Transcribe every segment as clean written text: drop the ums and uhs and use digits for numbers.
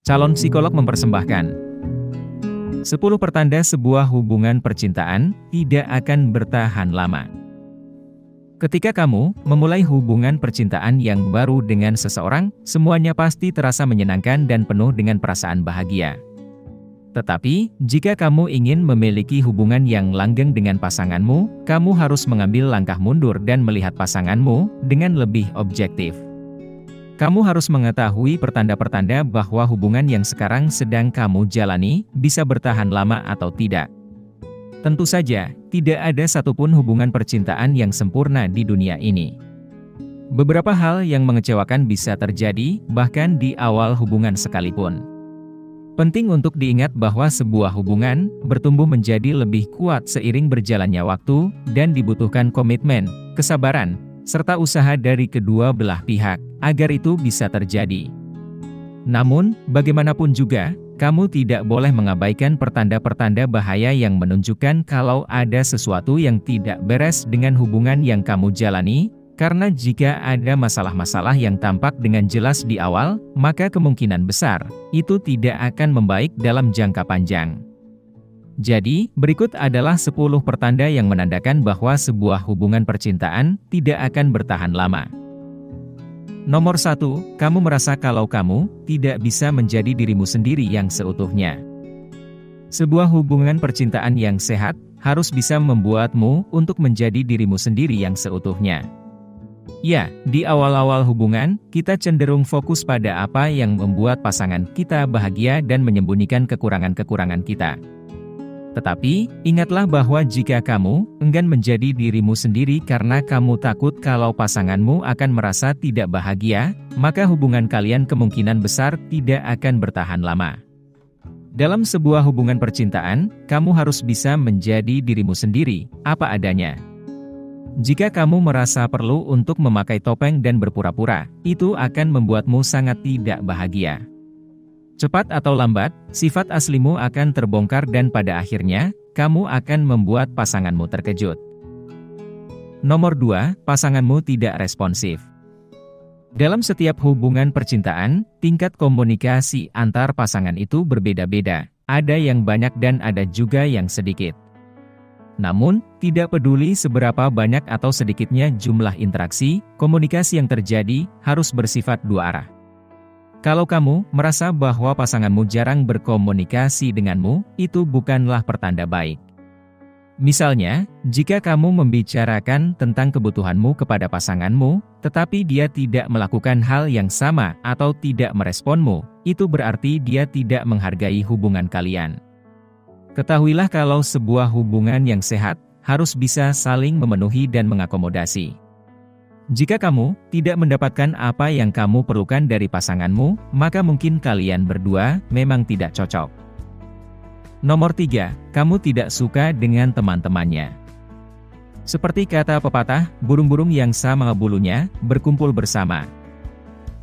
Calon psikolog mempersembahkan 10 pertanda sebuah hubungan percintaan tidak akan bertahan lama. Ketika kamu memulai hubungan percintaan yang baru dengan seseorang, semuanya pasti terasa menyenangkan dan penuh dengan perasaan bahagia. Tetapi, jika kamu ingin memiliki hubungan yang langgeng dengan pasanganmu, kamu harus mengambil langkah mundur dan melihat pasanganmu dengan lebih objektif. Kamu harus mengetahui pertanda-pertanda bahwa hubungan yang sekarang sedang kamu jalani bisa bertahan lama atau tidak. Tentu saja, tidak ada satupun hubungan percintaan yang sempurna di dunia ini. Beberapa hal yang mengecewakan bisa terjadi, bahkan di awal hubungan sekalipun. Penting untuk diingat bahwa sebuah hubungan bertumbuh menjadi lebih kuat seiring berjalannya waktu, dan dibutuhkan komitmen, kesabaran, serta usaha dari kedua belah pihak, agar itu bisa terjadi. Namun, bagaimanapun juga, kamu tidak boleh mengabaikan pertanda-pertanda bahaya yang menunjukkan kalau ada sesuatu yang tidak beres dengan hubungan yang kamu jalani, karena jika ada masalah-masalah yang tampak dengan jelas di awal, maka kemungkinan besar, itu tidak akan membaik dalam jangka panjang. Jadi, berikut adalah 10 pertanda yang menandakan bahwa sebuah hubungan percintaan tidak akan bertahan lama. Nomor 1, kamu merasa kalau kamu tidak bisa menjadi dirimu sendiri yang seutuhnya. Sebuah hubungan percintaan yang sehat harus bisa membuatmu untuk menjadi dirimu sendiri yang seutuhnya. Ya, di awal-awal hubungan, kita cenderung fokus pada apa yang membuat pasangan kita bahagia dan menyembunyikan kekurangan-kekurangan kita. Tetapi, ingatlah bahwa jika kamu enggan menjadi dirimu sendiri karena kamu takut kalau pasanganmu akan merasa tidak bahagia, maka hubungan kalian kemungkinan besar tidak akan bertahan lama. Dalam sebuah hubungan percintaan, kamu harus bisa menjadi dirimu sendiri, apa adanya. Jika kamu merasa perlu untuk memakai topeng dan berpura-pura, itu akan membuatmu sangat tidak bahagia. Cepat atau lambat, sifat aslimu akan terbongkar dan pada akhirnya, kamu akan membuat pasanganmu terkejut. Nomor 2, pasanganmu tidak responsif. Dalam setiap hubungan percintaan, tingkat komunikasi antar pasangan itu berbeda-beda, ada yang banyak dan ada juga yang sedikit. Namun, tidak peduli seberapa banyak atau sedikitnya jumlah interaksi, komunikasi yang terjadi harus bersifat dua arah. Kalau kamu merasa bahwa pasanganmu jarang berkomunikasi denganmu, itu bukanlah pertanda baik. Misalnya, jika kamu membicarakan tentang kebutuhanmu kepada pasanganmu, tetapi dia tidak melakukan hal yang sama atau tidak meresponmu, itu berarti dia tidak menghargai hubungan kalian. Ketahuilah kalau sebuah hubungan yang sehat harus bisa saling memenuhi dan mengakomodasi. Jika kamu tidak mendapatkan apa yang kamu perlukan dari pasanganmu, maka mungkin kalian berdua memang tidak cocok. Nomor 3, kamu tidak suka dengan teman-temannya. Seperti kata pepatah, burung-burung yang sama bulunya berkumpul bersama.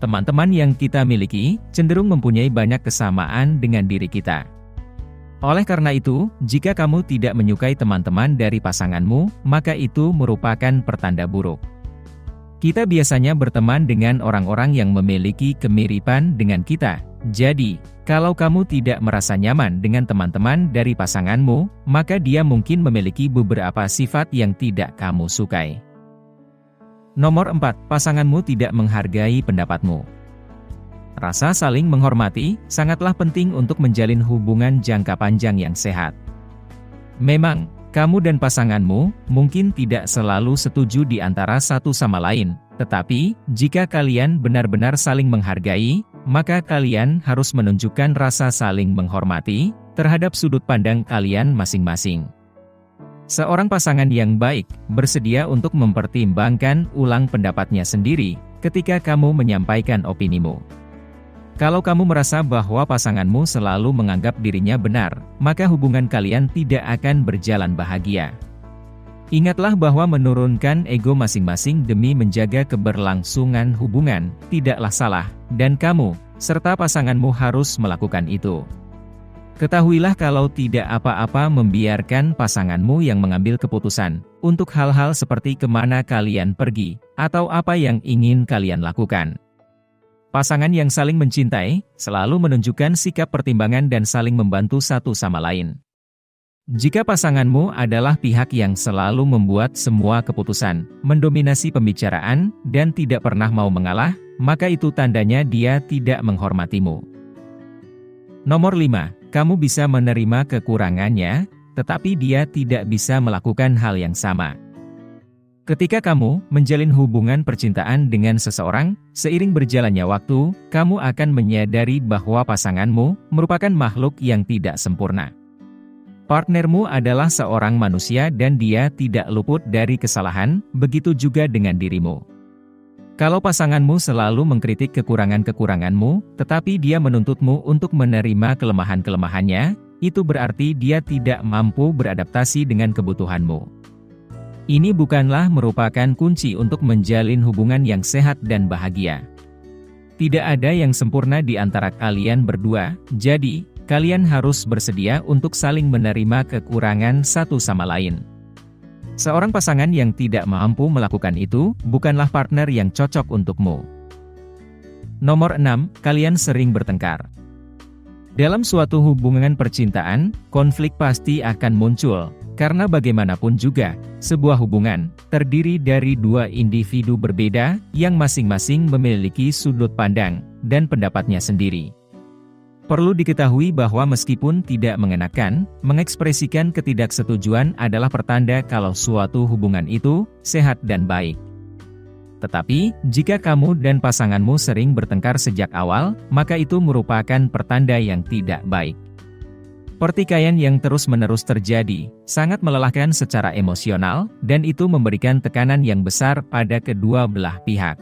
Teman-teman yang kita miliki cenderung mempunyai banyak kesamaan dengan diri kita. Oleh karena itu, jika kamu tidak menyukai teman-teman dari pasanganmu, maka itu merupakan pertanda buruk. Kita biasanya berteman dengan orang-orang yang memiliki kemiripan dengan kita. Jadi, kalau kamu tidak merasa nyaman dengan teman-teman dari pasanganmu, maka dia mungkin memiliki beberapa sifat yang tidak kamu sukai. Nomor 4, pasanganmu tidak menghargai pendapatmu. Rasa saling menghormati sangatlah penting untuk menjalin hubungan jangka panjang yang sehat. Memang, kamu dan pasanganmu mungkin tidak selalu setuju di antara satu sama lain, tetapi jika kalian benar-benar saling menghargai, maka kalian harus menunjukkan rasa saling menghormati terhadap sudut pandang kalian masing-masing. Seorang pasangan yang baik bersedia untuk mempertimbangkan ulang pendapatnya sendiri ketika kamu menyampaikan opinimu. Kalau kamu merasa bahwa pasanganmu selalu menganggap dirinya benar, maka hubungan kalian tidak akan berjalan bahagia. Ingatlah bahwa menurunkan ego masing-masing demi menjaga keberlangsungan hubungan tidaklah salah, dan kamu serta pasanganmu harus melakukan itu. Ketahuilah kalau tidak apa-apa membiarkan pasanganmu yang mengambil keputusan untuk hal-hal seperti kemana kalian pergi, atau apa yang ingin kalian lakukan. Pasangan yang saling mencintai selalu menunjukkan sikap pertimbangan dan saling membantu satu sama lain. Jika pasanganmu adalah pihak yang selalu membuat semua keputusan, mendominasi pembicaraan, dan tidak pernah mau mengalah, maka itu tandanya dia tidak menghormatimu. Nomor 5. Kamu bisa menerima kekurangannya, tetapi dia tidak bisa melakukan hal yang sama. Ketika kamu menjalin hubungan percintaan dengan seseorang, seiring berjalannya waktu, kamu akan menyadari bahwa pasanganmu merupakan makhluk yang tidak sempurna. Partnermu adalah seorang manusia dan dia tidak luput dari kesalahan, begitu juga dengan dirimu. Kalau pasanganmu selalu mengkritik kekurangan-kekuranganmu, tetapi dia menuntutmu untuk menerima kelemahan-kelemahannya, itu berarti dia tidak mampu beradaptasi dengan kebutuhanmu. Ini bukanlah merupakan kunci untuk menjalin hubungan yang sehat dan bahagia. Tidak ada yang sempurna di antara kalian berdua, jadi kalian harus bersedia untuk saling menerima kekurangan satu sama lain. Seorang pasangan yang tidak mampu melakukan itu, bukanlah partner yang cocok untukmu. Nomor 6, kalian sering bertengkar. Dalam suatu hubungan percintaan, konflik pasti akan muncul, karena bagaimanapun juga, sebuah hubungan terdiri dari dua individu berbeda yang masing-masing memiliki sudut pandang dan pendapatnya sendiri. Perlu diketahui bahwa meskipun tidak mengenakan, mengekspresikan ketidaksetujuan adalah pertanda kalau suatu hubungan itu sehat dan baik. Tetapi, jika kamu dan pasanganmu sering bertengkar sejak awal, maka itu merupakan pertanda yang tidak baik. Pertikaian yang terus-menerus terjadi, sangat melelahkan secara emosional, dan itu memberikan tekanan yang besar pada kedua belah pihak.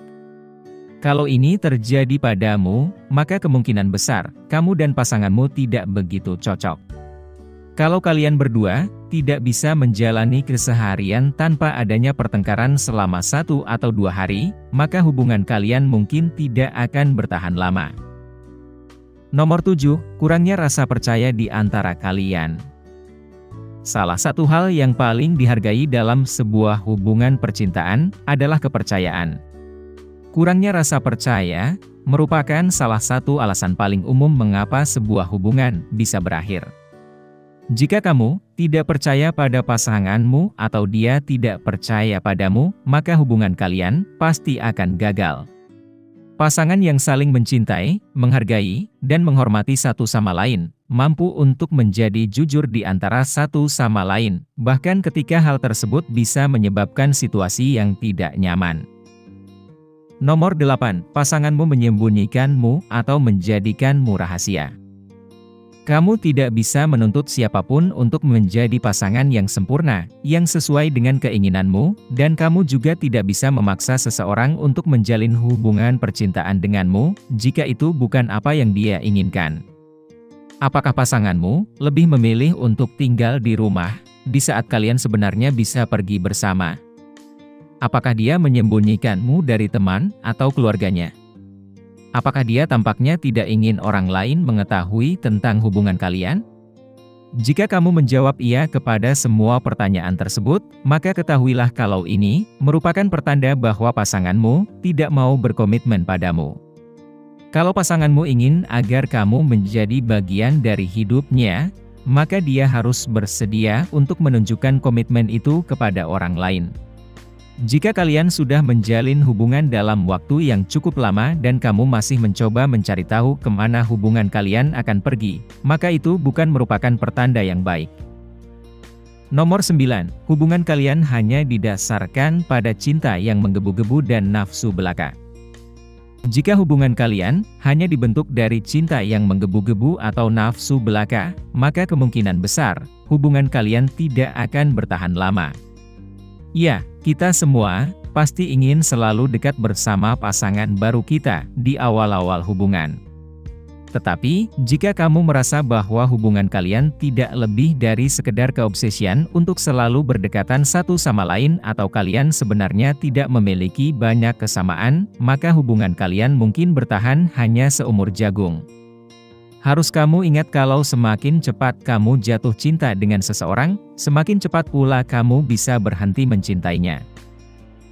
Kalau ini terjadi padamu, maka kemungkinan besar, kamu dan pasanganmu tidak begitu cocok. Kalau kalian berdua tidak bisa menjalani keseharian tanpa adanya pertengkaran selama 1 atau 2 hari, maka hubungan kalian mungkin tidak akan bertahan lama. Nomor 7, kurangnya rasa percaya di antara kalian. Salah satu hal yang paling dihargai dalam sebuah hubungan percintaan adalah kepercayaan. Kurangnya rasa percaya merupakan salah satu alasan paling umum mengapa sebuah hubungan bisa berakhir. Jika kamu tidak percaya pada pasanganmu atau dia tidak percaya padamu, maka hubungan kalian pasti akan gagal. Pasangan yang saling mencintai, menghargai, dan menghormati satu sama lain, mampu untuk menjadi jujur di antara satu sama lain, bahkan ketika hal tersebut bisa menyebabkan situasi yang tidak nyaman. Nomor 8, pasanganmu menyembunyikanmu atau menjadikanmu rahasia. Kamu tidak bisa menuntut siapapun untuk menjadi pasangan yang sempurna, yang sesuai dengan keinginanmu, dan kamu juga tidak bisa memaksa seseorang untuk menjalin hubungan percintaan denganmu, jika itu bukan apa yang dia inginkan. Apakah pasanganmu lebih memilih untuk tinggal di rumah, di saat kalian sebenarnya bisa pergi bersama? Apakah dia menyembunyikanmu dari teman atau keluarganya? Apakah dia tampaknya tidak ingin orang lain mengetahui tentang hubungan kalian? Jika kamu menjawab iya kepada semua pertanyaan tersebut, maka ketahuilah kalau ini merupakan pertanda bahwa pasanganmu tidak mau berkomitmen padamu. Kalau pasanganmu ingin agar kamu menjadi bagian dari hidupnya, maka dia harus bersedia untuk menunjukkan komitmen itu kepada orang lain. Jika kalian sudah menjalin hubungan dalam waktu yang cukup lama dan kamu masih mencoba mencari tahu kemana hubungan kalian akan pergi, maka itu bukan merupakan pertanda yang baik. Nomor 9, hubungan kalian hanya didasarkan pada cinta yang menggebu-gebu dan nafsu belaka. Jika hubungan kalian hanya dibentuk dari cinta yang menggebu-gebu atau nafsu belaka, maka kemungkinan besar hubungan kalian tidak akan bertahan lama. Ya, kita semua pasti ingin selalu dekat bersama pasangan baru kita di awal-awal hubungan. Tetapi, jika kamu merasa bahwa hubungan kalian tidak lebih dari sekedar keobsesian untuk selalu berdekatan satu sama lain atau kalian sebenarnya tidak memiliki banyak kesamaan, maka hubungan kalian mungkin bertahan hanya seumur jagung. Harus kamu ingat kalau semakin cepat kamu jatuh cinta dengan seseorang, semakin cepat pula kamu bisa berhenti mencintainya.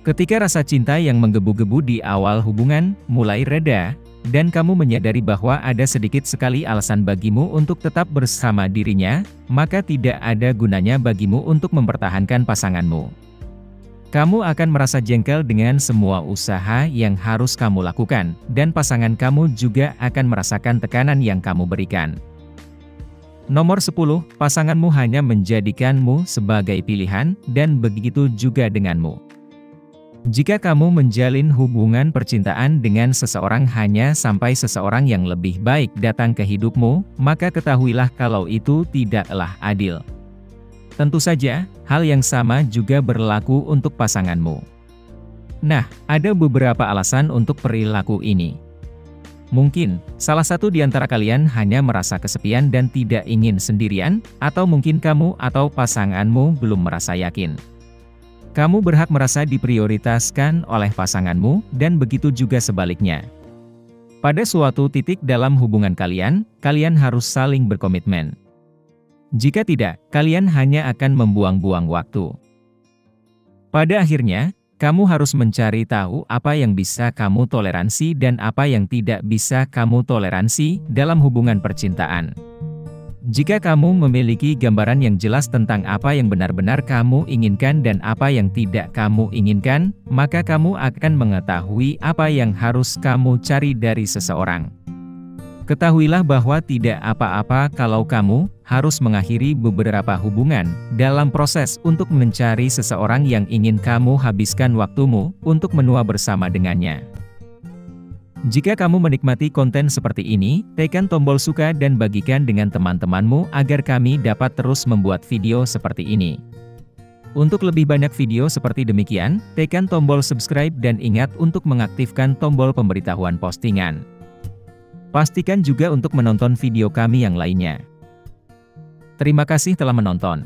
Ketika rasa cinta yang menggebu-gebu di awal hubungan mulai reda, dan kamu menyadari bahwa ada sedikit sekali alasan bagimu untuk tetap bersama dirinya, maka tidak ada gunanya bagimu untuk mempertahankan pasanganmu. Kamu akan merasa jengkel dengan semua usaha yang harus kamu lakukan, dan pasangan kamu juga akan merasakan tekanan yang kamu berikan. Nomor 10, pasanganmu hanya menjadikanmu sebagai pilihan, dan begitu juga denganmu. Jika kamu menjalin hubungan percintaan dengan seseorang hanya sampai seseorang yang lebih baik datang ke hidupmu, maka ketahuilah kalau itu tidaklah adil. Tentu saja, hal yang sama juga berlaku untuk pasanganmu. Nah, ada beberapa alasan untuk perilaku ini. Mungkin, salah satu di antara kalian hanya merasa kesepian dan tidak ingin sendirian, atau mungkin kamu atau pasanganmu belum merasa yakin. Kamu berhak merasa diprioritaskan oleh pasanganmu, dan begitu juga sebaliknya. Pada suatu titik dalam hubungan kalian, kalian harus saling berkomitmen. Jika tidak, kalian hanya akan membuang-buang waktu. Pada akhirnya, kamu harus mencari tahu apa yang bisa kamu toleransi dan apa yang tidak bisa kamu toleransi dalam hubungan percintaan. Jika kamu memiliki gambaran yang jelas tentang apa yang benar-benar kamu inginkan dan apa yang tidak kamu inginkan, maka kamu akan mengetahui apa yang harus kamu cari dari seseorang. Ketahuilah bahwa tidak apa-apa kalau kamu harus mengakhiri beberapa hubungan dalam proses untuk mencari seseorang yang ingin kamu habiskan waktumu untuk menua bersama dengannya. Jika kamu menikmati konten seperti ini, tekan tombol suka dan bagikan dengan teman-temanmu agar kami dapat terus membuat video seperti ini. Untuk lebih banyak video seperti demikian, tekan tombol subscribe dan ingat untuk mengaktifkan tombol pemberitahuan postingan. Pastikan juga untuk menonton video kami yang lainnya. Terima kasih telah menonton.